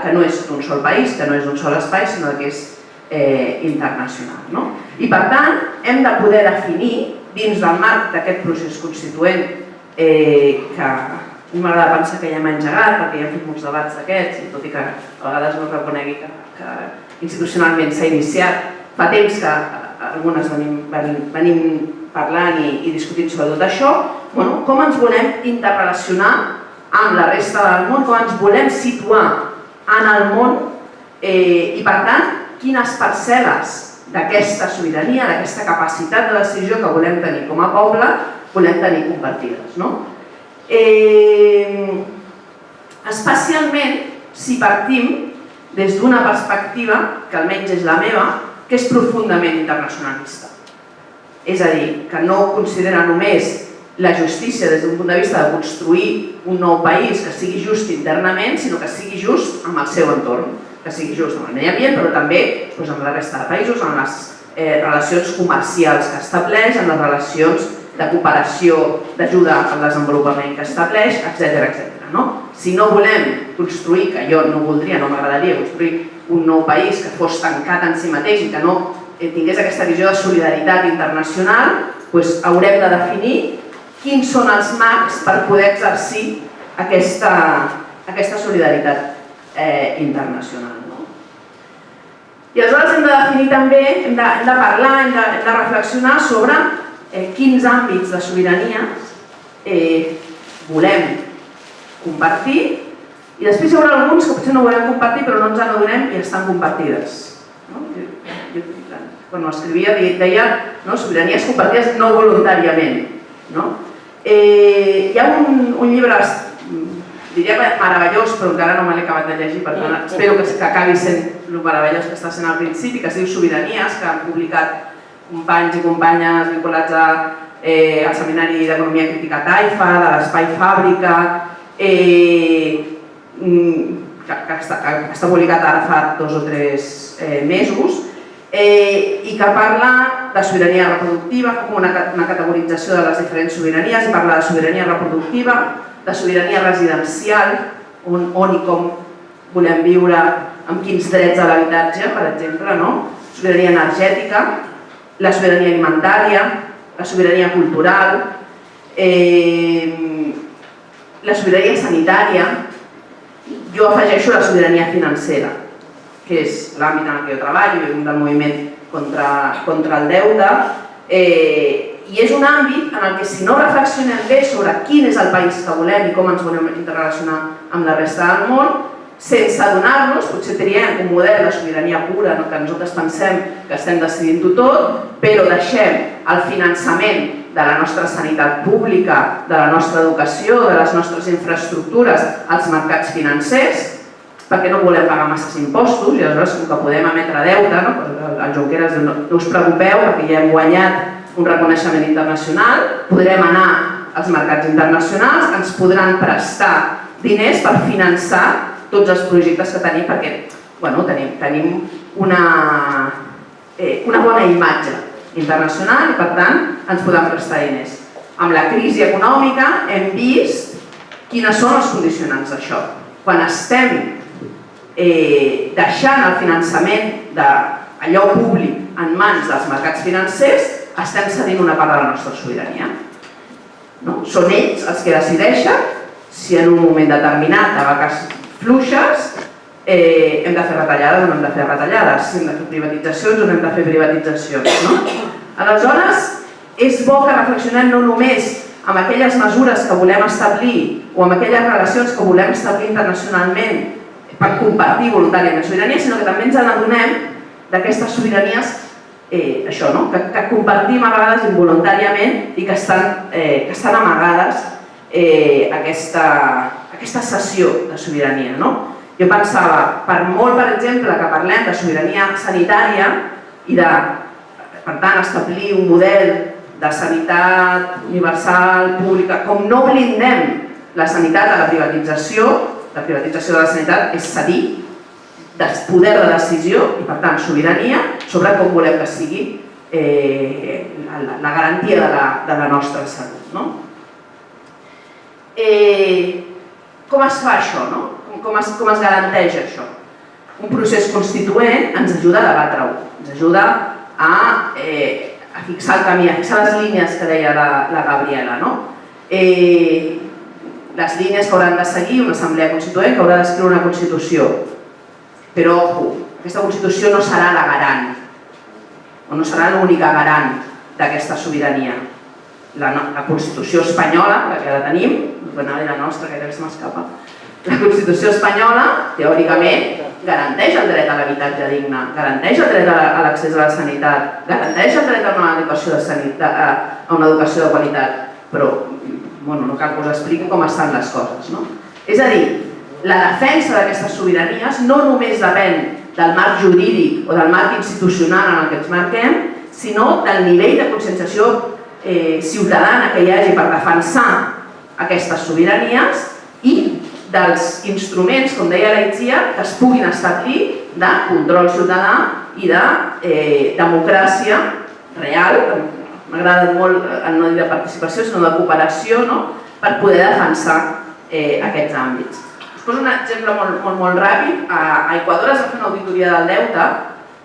que no és d'un sol país, que no és d'un sol espai, sinó que és internacional. I per tant, hem de poder definir, dins del marc d'aquest procés constituent, que a mi m'agrada pensar que ja hem engegat, perquè ja hem fet molts debats d'aquests, i tot i que a vegades no es reconegui que institucionalment s'ha iniciat, fa temps que algunes venim parlant i discutint sobre tot això, com ens volem interrelacionar amb la resta del món, com ens volem situar en el món i, per tant, quines parcel·les d'aquesta sobirania, d'aquesta capacitat de decisió que volem tenir com a poble, volem tenir compartides. Especialment si partim des d'una perspectiva, que almenys és la meva, que és profundament internacionalista. És a dir, que no considera només la justícia des d'un punt de vista de construir un nou país que sigui just internament, sinó que sigui just amb el seu entorn, que sigui just amb el medi ambient, però també amb la resta de països, amb les relacions comercials que estableix, amb les relacions de cooperació, d'ajuda al desenvolupament que estableix, etc. Si no volem construir, que jo no voldria, no m'agradaria construir un nou país que fos tancat en si mateix i que no tingués aquesta visió de solidaritat internacional, doncs haurem de definir quins són els marcs per poder exercir aquesta solidaritat internacional. I aleshores hem de definir també, hem de parlar, hem de reflexionar sobre quins àmbits de sobirania volem compartir, i després hi haurà alguns que potser no volem compartir però no ens n'adonem i estan compartides. Quan ho escrivia deia sobiranies compartides no voluntàriament. Hi ha un llibre, diria meravellós, però encara no me l'he acabat de llegir, per tant espero que acabi sent el meravellós que està sent al principi, que es diu Sobiranies, que han publicat companys i companyes vinculats al Seminari d'Economia Crítica Taifa, de l'Espai Fàbrica, que està publicat ara fa 2 o 3 mesos, i que parla de sobirania reproductiva, com una categorització de les diferents sobiranies, i parla de sobirania reproductiva, de sobirania residencial, on i com volem viure, amb quins drets a l'habitatge, per exemple, sobirania energètica, la sobirania alimentària, la sobirania cultural, la sobirania sanitària, jo afegeixo la sobirania financera, que és l'àmbit en què jo treballo, jo vinc del moviment contra el deute, i és un àmbit en què si no reflexionem bé sobre quin és el país que volem i com ens volem interrelacionar amb la resta del món, sense adonar-nos, potser triem un model de sobirania pura, que nosaltres pensem que estem decidint-ho tot, però deixem el finançament de la nostra sanitat pública, de la nostra educació, de les nostres infraestructures als mercats financers, perquè no volem pagar masses impostos i aleshores com que podem emetre deute, el Junqueras diu no us preocupeu perquè ja hem guanyat un reconeixement internacional, podrem anar als mercats internacionals, ens podran prestar diners per finançar tots els projectes que tenim perquè tenim una bona imatge internacional i per tant ens podem prestar diners. Amb la crisi econòmica hem vist quines són els condicionants d'això. Quan estem deixant el finançament d'allò públic en mans dels mercats financers, estem cedint una part de la nostra sobirania. Són ells els que decideixen si en un moment determinat de vaques fluixes hem de fer retallades o no hem de fer retallades, si hem de fer privatitzacions o no hem de fer privatitzacions. Aleshores, és bo que reflexionem no només amb aquelles mesures que volem establir o amb aquelles relacions que volem establir internacionalment per compartir voluntàriament sobirania, sinó que també ens n'adonem d'aquestes sobiranies que compartim a vegades involuntàriament i que estan amagades aquesta cessió de sobirania. Jo pensava, per molt, per exemple, que parlem de sobirania sanitària i de, per tant, establir un model de sanitat universal, pública, com no blindem la sanitat a la privatització de la sanitat és cedir poder de decisió i, per tant, sobirania sobre com volem que sigui la garantia de la nostra salut. Com es fa això? com es garanteix això? Un procés constituent ens ajuda a debatre-ho, ens ajuda a fixar el camí, a fixar les línies que deia la Gabriela. Les línies que hauran de seguir una assemblea constituent que haurà d'escriure una Constitució. Però, ojo, aquesta Constitució no serà la garant, o no serà l'única garant d'aquesta sobirania. La Constitució espanyola, la que ara tenim, la nostra, que se m'escapa, la Constitució espanyola, teòricament, garanteix el dret a l'habitatge digne, garanteix el dret a l'accés a la sanitat, garanteix el dret a una educació de qualitat, però no cal que us expliqui com estan les coses. És a dir, la defensa d'aquestes sobiranies no només depèn del marc jurídic o del marc institucional en el que ens marquem, sinó del nivell de conscienciació ciutadana que hi hagi per defensar aquestes sobiranies i dels instruments, com deia la Itziar, que es puguin establir de control ciutadà i de democràcia real, m'agrada molt el no dir de participació, sinó de cooperació, per poder defensar aquests àmbits. Us poso un exemple molt ràpid. A Equador es va fer una auditoria del deute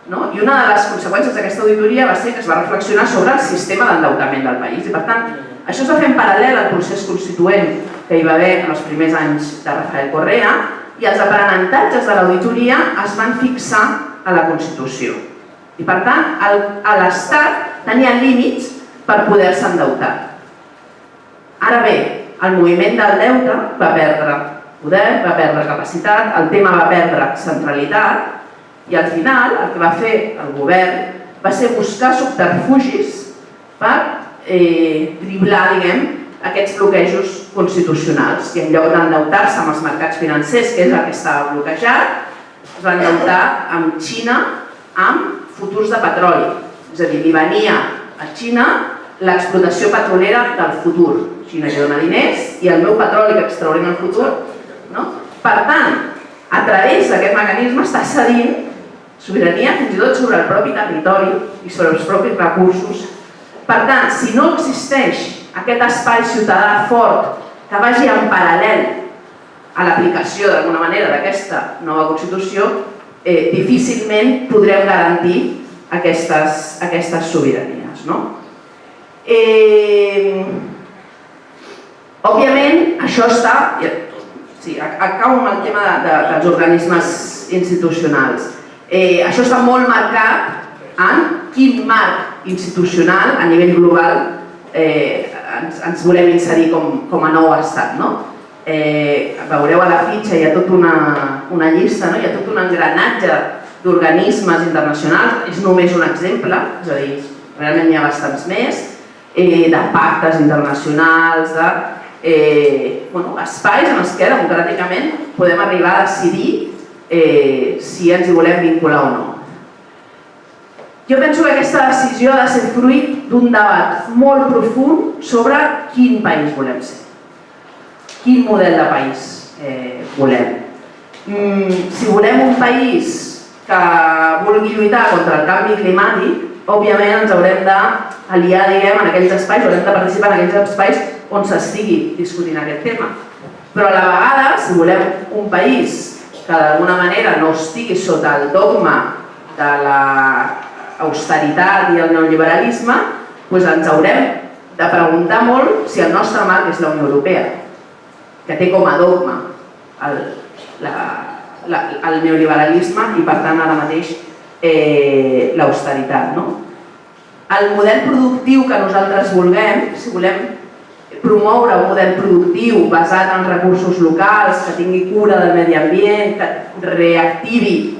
i una de les conseqüències d'aquesta auditoria va ser que es va reflexionar sobre el sistema d'endeutament del país. I per tant, això es va fer en paral·lel al procés constituent que hi va haver en els primers anys de Rafael Correa i els aprenentatges de l'auditoria es van fixar a la Constitució. I per tant, l'Estat tenia límits per poder-se endeutar. Ara bé, el moviment del deute va perdre poder, va perdre capacitat, el tema va perdre centralitat i al final el que va fer el govern va ser buscar subterfugis per driblar, aquests bloquejos constitucionals i en lloc d'endeutar-se amb els mercats financers, que és el que estava bloquejat, es va endeutar amb Xina amb futurs de petroli. És a dir, li venia a Xina l'explotació petrolera del futur. Xina li dona diners i el meu petroli que extraurem al futur. Per tant, a través d'aquest mecanisme està cedint sobirania fins i tot sobre el propi territori i sobre els propis recursos. Per tant, si no existeix aquest espai ciutadà fort que vagi en paral·lel a l'aplicació d'alguna manera d'aquesta nova Constitució, difícilment podrem garantir aquestes sobiranies. Òbviament, això està... Sí, acabo amb el tema dels organismes institucionals. Això està molt marcat en quin marc institucional a nivell global ens volem inserir com a nou estat. Veureu a la fitxa, hi ha tota una llista, hi ha tot un engranatge d'organismes internacionals, és només un exemple, és a dir, realment hi ha bastants més, de pactes internacionals, espais en els que democràticament podem arribar a decidir si ens hi volem vincular o no. Jo penso que aquesta decisió ha de ser fruit d'un debat molt profund sobre quin país volem ser, quin model de país volem. Si volem un país que vulgui lluitar contra el canvi climàtic, òbviament ens haurem d'aliar en aquells espais, haurem de participar en aquells espais on s'estigui discutint aquest tema. Però a la vegada, si volem un país que d'alguna manera no estigui sota el dogma de l'austeritat i el neoliberalisme, ens haurem de preguntar molt si el nostre marc és la Unió Europea, que té com a dogma el neoliberalisme i per tant ara mateix l'austeritat. El model productiu que nosaltres vulguem, si volem promoure un model productiu basat en recursos locals, que tingui cura del medi ambient, que reactivi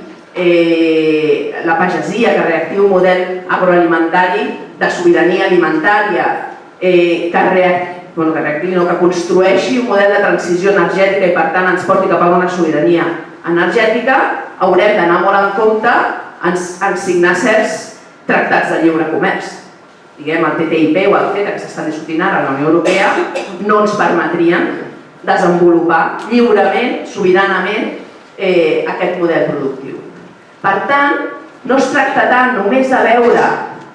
la pagesia, que reactivi un model agroalimentari de sobirania alimentària, que construeixi un model de transició energètica i per tant ens porti cap a una sobirania energètica, haurem d'anar molt en compte en signar certs tractats de lliure comerç. El TTIP o el CETA que s'estan discutint ara a la Unió Europea no ens permetrien desenvolupar lliurement, sobiranament, aquest model productiu. Per tant, no es tracta tant només de veure,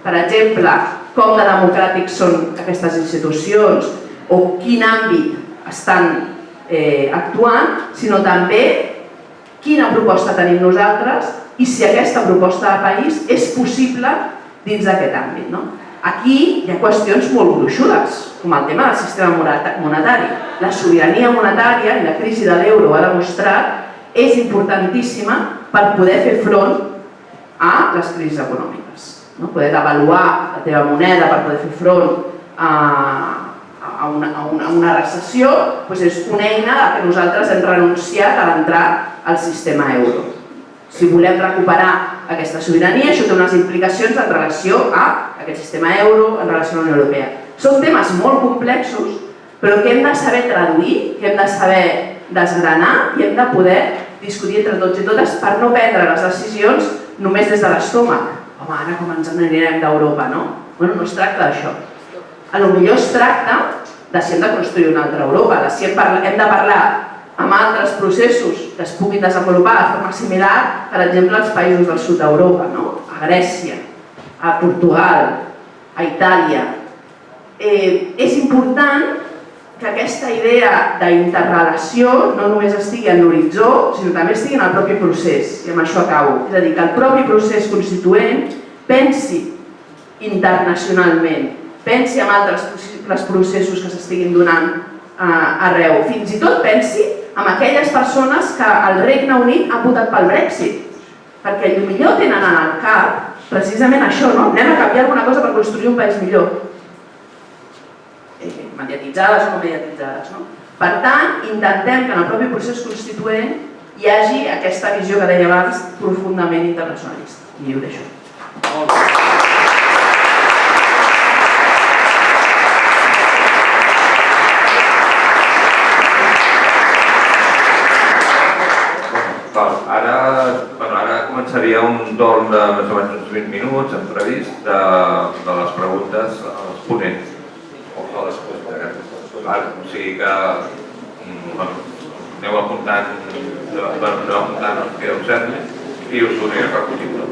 per exemple, com de democràtics són aquestes institucions o quin àmbit estan actuant, sinó també quina proposta tenim nosaltres i si aquesta proposta de país és possible dins d'aquest àmbit. Aquí hi ha qüestions molt gruixudes, com el tema del sistema monetari. La sobirania monetària, i la crisi de l'euro ho ha demostrat, és importantíssima per poder fer front a les crisis econòmiques. Poder devaluar la teva moneda per poder fer front a una recessió és una eina que nosaltres hem renunciat a l'entrar al sistema euro. Si volem recuperar aquesta sobirania, això té unes implicacions en relació a aquest sistema euro, en relació a la Unió Europea. Són temes molt complexos, però que hem de saber traduir, que hem de saber desgranar i hem de poder discutir entre tots i totes per no prendre les decisions només des de l'estómac. Home, ara com ens n'anirem d'Europa, no? No es tracta d'això. Potser es tracta de si hem de construir una altra Europa, de si hem de parlar amb altres processos que es puguin desenvolupar de forma similar, per exemple, als països del sud d'Europa, a Grècia, a Portugal, a Itàlia. És important que aquesta idea d'interrelació no només estigui en l'horitzó, sinó també estigui en el propi procés, i amb això acabo. És a dir, que el propi procés constituent pensi internacionalment, pensi en altres possibles processos que s'estiguin donant arreu. Fins i tot pensi en aquelles persones que el Regne Unit ha votat pel Brexit, perquè potser tenen en el cap precisament això, anem a canviar alguna cosa per construir un país millor. Mediatitzades o no mediatitzades. Per tant, intentem que en el propi procés constituent hi hagi aquesta visió que deia abans profundament internacionalista. I ho deixo. Ara començaria un torn de més o menys uns 20 minuts, hem previst, de les preguntes als ponents. O sigui que aneu apuntant el que us sembli i us ho aniré recollint.